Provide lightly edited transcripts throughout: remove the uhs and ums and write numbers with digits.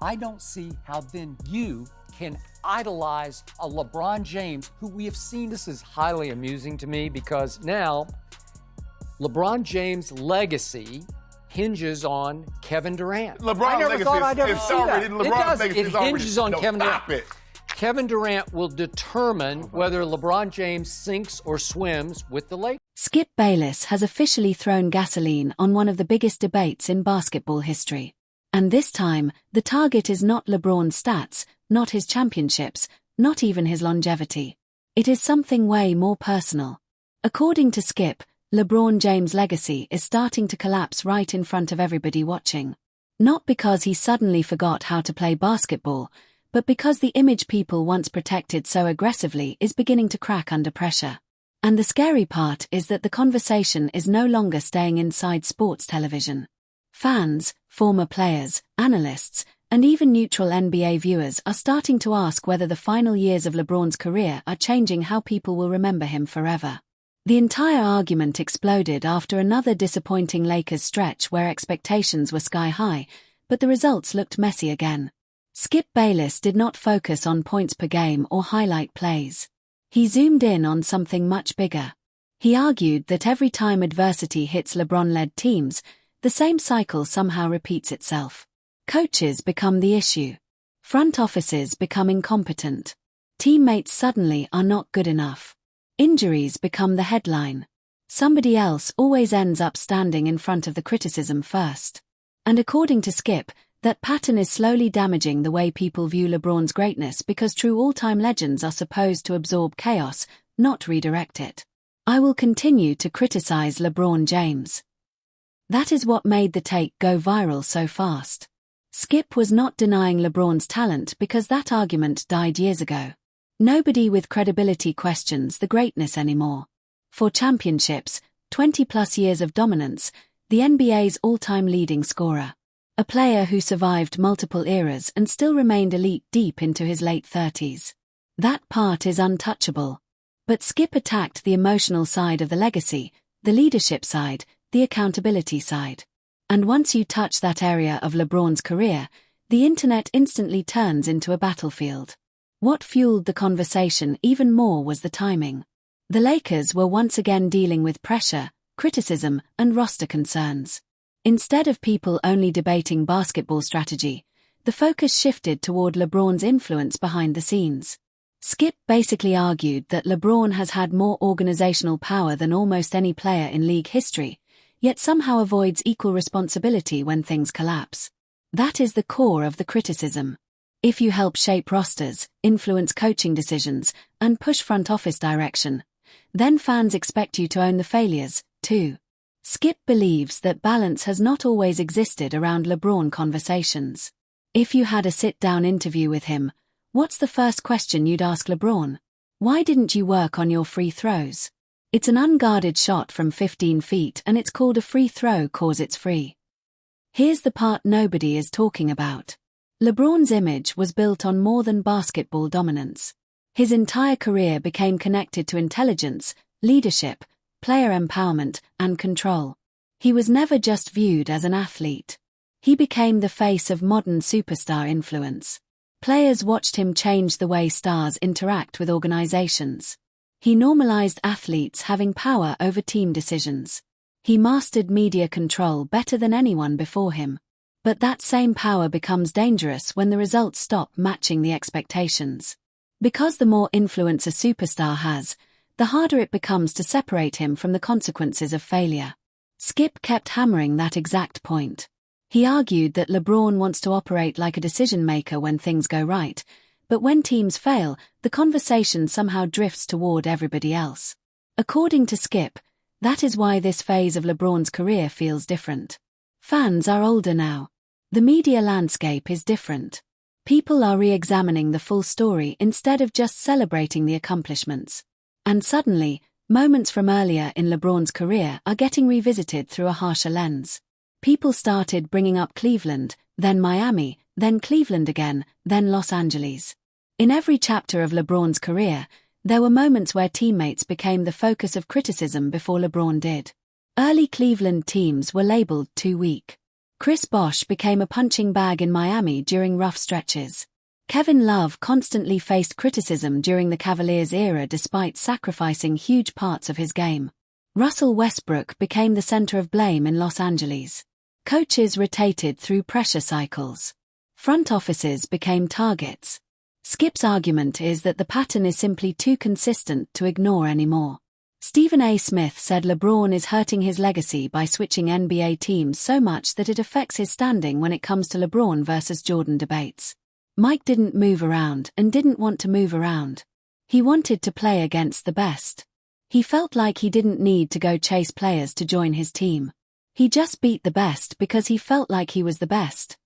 I don't see how then you can idolize a LeBron James, who we have seen. This is highly amusing to me because now LeBron James' legacy hinges on Kevin Durant. LeBron's legacy is already LeBron's legacy is already. It hinges on Kevin Durant. Stop it. Kevin Durant will determine whether LeBron James sinks or swims with the Lakers. Skip Bayless has officially thrown gasoline on one of the biggest debates in basketball history. And this time, the target is not LeBron's stats, not his championships, not even his longevity. It is something way more personal. According to Skip, LeBron James' legacy is starting to collapse right in front of everybody watching. Not because he suddenly forgot how to play basketball, but because the image people once protected so aggressively is beginning to crack under pressure. And the scary part is that the conversation is no longer staying inside sports television. Fans, former players, analysts, and even neutral NBA viewers are starting to ask whether the final years of LeBron's career are changing how people will remember him forever. The entire argument exploded after another disappointing Lakers stretch where expectations were sky high, but the results looked messy again. Skip Bayless did not focus on points per game or highlight plays. He zoomed in on something much bigger. He argued that every time adversity hits LeBron-led teams, the same cycle somehow repeats itself. Coaches become the issue. Front offices become incompetent. Teammates suddenly are not good enough. Injuries become the headline. Somebody else always ends up standing in front of the criticism first. And according to Skip, that pattern is slowly damaging the way people view LeBron's greatness because true all-time legends are supposed to absorb chaos, not redirect it. I will continue to criticize LeBron James. That is what made the take go viral so fast. Skip was not denying LeBron's talent because that argument died years ago. Nobody with credibility questions the greatness anymore. For championships, 20-plus years of dominance, the NBA's all-time leading scorer. A player who survived multiple eras and still remained elite deep into his late 30s. That part is untouchable. But Skip attacked the emotional side of the legacy, the leadership side, the accountability side. And once you touch that area of LeBron's career, the internet instantly turns into a battlefield. What fueled the conversation even more was the timing. The Lakers were once again dealing with pressure, criticism, and roster concerns. Instead of people only debating basketball strategy, the focus shifted toward LeBron's influence behind the scenes. Skip basically argued that LeBron has had more organizational power than almost any player in league history, yet somehow avoids equal responsibility when things collapse. That is the core of the criticism. If you help shape rosters, influence coaching decisions, and push front office direction, then fans expect you to own the failures, too. Skip believes that balance has not always existed around LeBron conversations. If you had a sit-down interview with him, what's the first question you'd ask LeBron? Why didn't you work on your free throws? It's an unguarded shot from 15 feet and it's called a free throw 'cause it's free. Here's the part nobody is talking about. LeBron's image was built on more than basketball dominance. His entire career became connected to intelligence, leadership, player empowerment, and control. He was never just viewed as an athlete. He became the face of modern superstar influence. Players watched him change the way stars interact with organizations. He normalized athletes having power over team decisions. He mastered media control better than anyone before him. But that same power becomes dangerous when the results stop matching the expectations. Because the more influence a superstar has, the harder it becomes to separate him from the consequences of failure. Skip kept hammering that exact point. He argued that LeBron wants to operate like a decision-maker when things go right, but when teams fail, the conversation somehow drifts toward everybody else. According to Skip, that is why this phase of LeBron's career feels different. Fans are older now. The media landscape is different. People are re-examining the full story instead of just celebrating the accomplishments. And suddenly, moments from earlier in LeBron's career are getting revisited through a harsher lens. People started bringing up Cleveland, then Miami, then Cleveland again, then Los Angeles. In every chapter of LeBron's career, there were moments where teammates became the focus of criticism before LeBron did. Early Cleveland teams were labeled too weak. Chris Bosh became a punching bag in Miami during rough stretches. Kevin Love constantly faced criticism during the Cavaliers era despite sacrificing huge parts of his game. Russell Westbrook became the center of blame in Los Angeles. Coaches rotated through pressure cycles. Front offices became targets. Skip's argument is that the pattern is simply too consistent to ignore anymore. Stephen A. Smith said LeBron is hurting his legacy by switching NBA teams so much that it affects his standing when it comes to LeBron versus Jordan debates. Mike didn't move around and didn't want to move around. He wanted to play against the best. He felt like he didn't need to go chase players to join his team. He just beat the best because he felt like he was the best.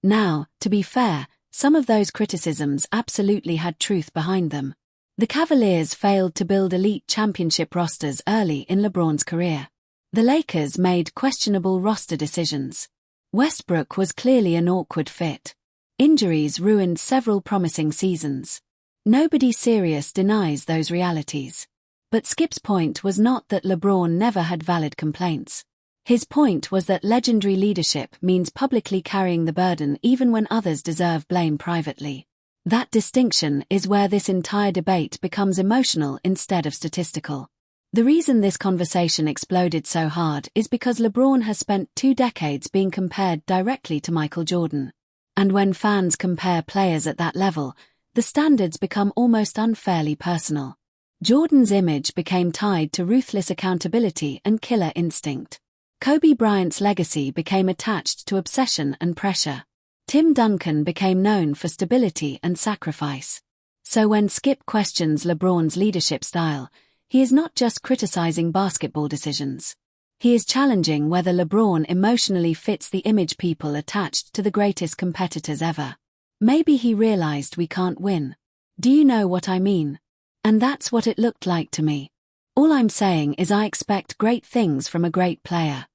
Now, to be fair, some of those criticisms absolutely had truth behind them. The Cavaliers failed to build elite championship rosters early in LeBron's career. The Lakers made questionable roster decisions. Westbrook was clearly an awkward fit. Injuries ruined several promising seasons. Nobody serious denies those realities. But Skip's point was not that LeBron never had valid complaints. His point was that legendary leadership means publicly carrying the burden even when others deserve blame privately. That distinction is where this entire debate becomes emotional instead of statistical. The reason this conversation exploded so hard is because LeBron has spent 2 decades being compared directly to Michael Jordan. And when fans compare players at that level, the standards become almost unfairly personal. Jordan's image became tied to ruthless accountability and killer instinct. Kobe Bryant's legacy became attached to obsession and pressure. Tim Duncan became known for stability and sacrifice. So when Skip questions LeBron's leadership style, he is not just criticizing basketball decisions. He is challenging whether LeBron emotionally fits the image people attached to the greatest competitors ever. Maybe he realized we can't win. Do you know what I mean? And that's what it looked like to me. All I'm saying is I expect great things from a great player.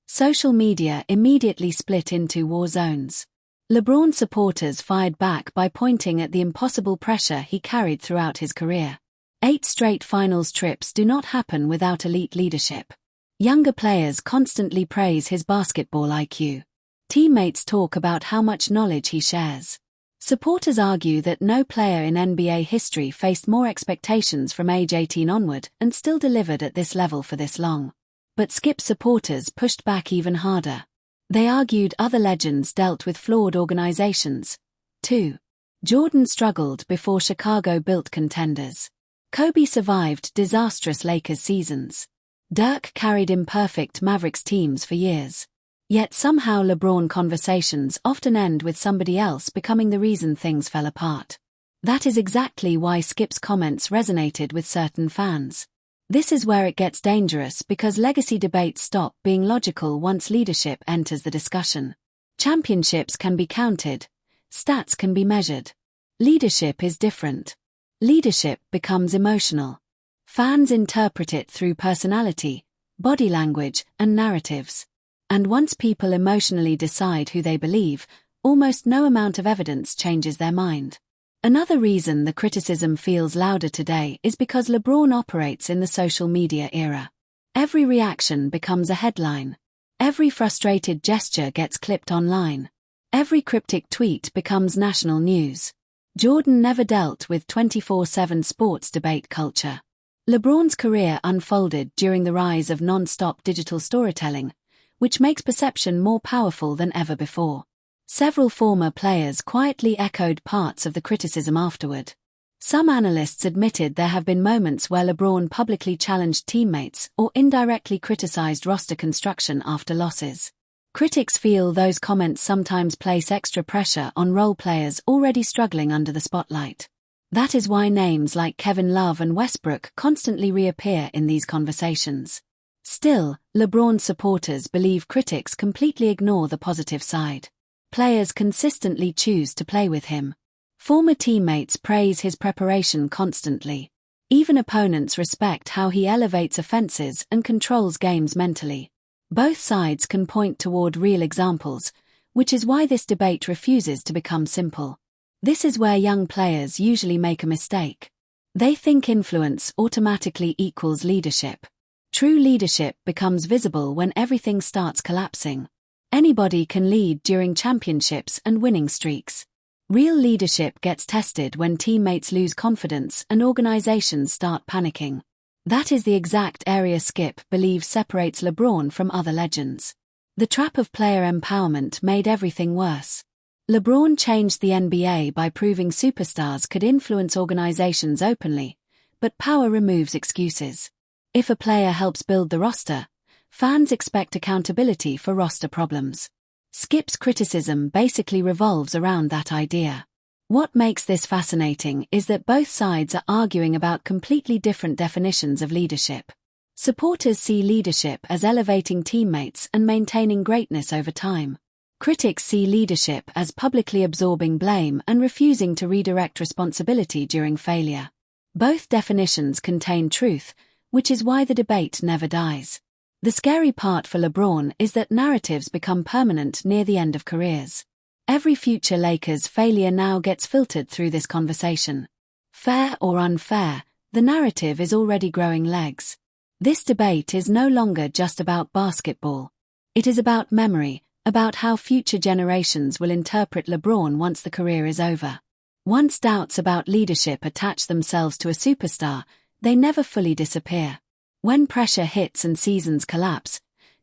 Social media immediately split into war zones. LeBron supporters fired back by pointing at the impossible pressure he carried throughout his career. 8 straight finals trips do not happen without elite leadership. Younger players constantly praise his basketball IQ. Teammates talk about how much knowledge he shares. Supporters argue that no player in NBA history faced more expectations from age 18 onward and still delivered at this level for this long. But Skip supporters pushed back even harder. They argued other legends dealt with flawed organizations, too. Jordan struggled before Chicago built contenders. Kobe survived disastrous Lakers seasons. Dirk carried imperfect Mavericks teams for years. Yet somehow LeBron conversations often end with somebody else becoming the reason things fell apart. That is exactly why Skip's comments resonated with certain fans. This is where it gets dangerous because legacy debates stop being logical once leadership enters the discussion. Championships can be counted. Stats can be measured. Leadership is different. Leadership becomes emotional. Fans interpret it through personality, body language, and narratives. And once people emotionally decide who they believe, almost no amount of evidence changes their mind. Another reason the criticism feels louder today is because LeBron operates in the social media era. Every reaction becomes a headline. Every frustrated gesture gets clipped online. Every cryptic tweet becomes national news. Jordan never dealt with 24/7 sports debate culture. LeBron's career unfolded during the rise of non-stop digital storytelling, which makes perception more powerful than ever before. Several former players quietly echoed parts of the criticism afterward. Some analysts admitted there have been moments where LeBron publicly challenged teammates or indirectly criticized roster construction after losses. Critics feel those comments sometimes place extra pressure on role players already struggling under the spotlight. That is why names like Kevin Love and Westbrook constantly reappear in these conversations. Still, LeBron's supporters believe critics completely ignore the positive side. Players consistently choose to play with him. Former teammates praise his preparation constantly. Even opponents respect how he elevates offenses and controls games mentally. Both sides can point toward real examples, which is why this debate refuses to become simple. This is where young players usually make a mistake. They think influence automatically equals leadership. True leadership becomes visible when everything starts collapsing. Anybody can lead during championships and winning streaks. Real leadership gets tested when teammates lose confidence and organizations start panicking. That is the exact area Skip believes separates LeBron from other legends. The trap of player empowerment made everything worse. LeBron changed the NBA by proving superstars could influence organizations openly, but power removes excuses. If a player helps build the roster, fans expect accountability for roster problems. Skip's criticism basically revolves around that idea. What makes this fascinating is that both sides are arguing about completely different definitions of leadership. Supporters see leadership as elevating teammates and maintaining greatness over time. Critics see leadership as publicly absorbing blame and refusing to redirect responsibility during failure. Both definitions contain truth, which is why the debate never dies. The scary part for LeBron is that narratives become permanent near the end of careers. Every future Lakers failure now gets filtered through this conversation. Fair or unfair, the narrative is already growing legs. This debate is no longer just about basketball. It is about memory, about how future generations will interpret LeBron once the career is over. Once doubts about leadership attach themselves to a superstar, they never fully disappear. When pressure hits and seasons collapse,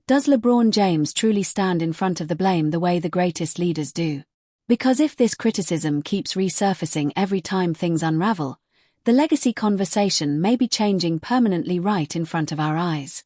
does LeBron James truly stand in front of the blame the way the greatest leaders do? Because if this criticism keeps resurfacing every time things unravel, the legacy conversation may be changing permanently right in front of our eyes.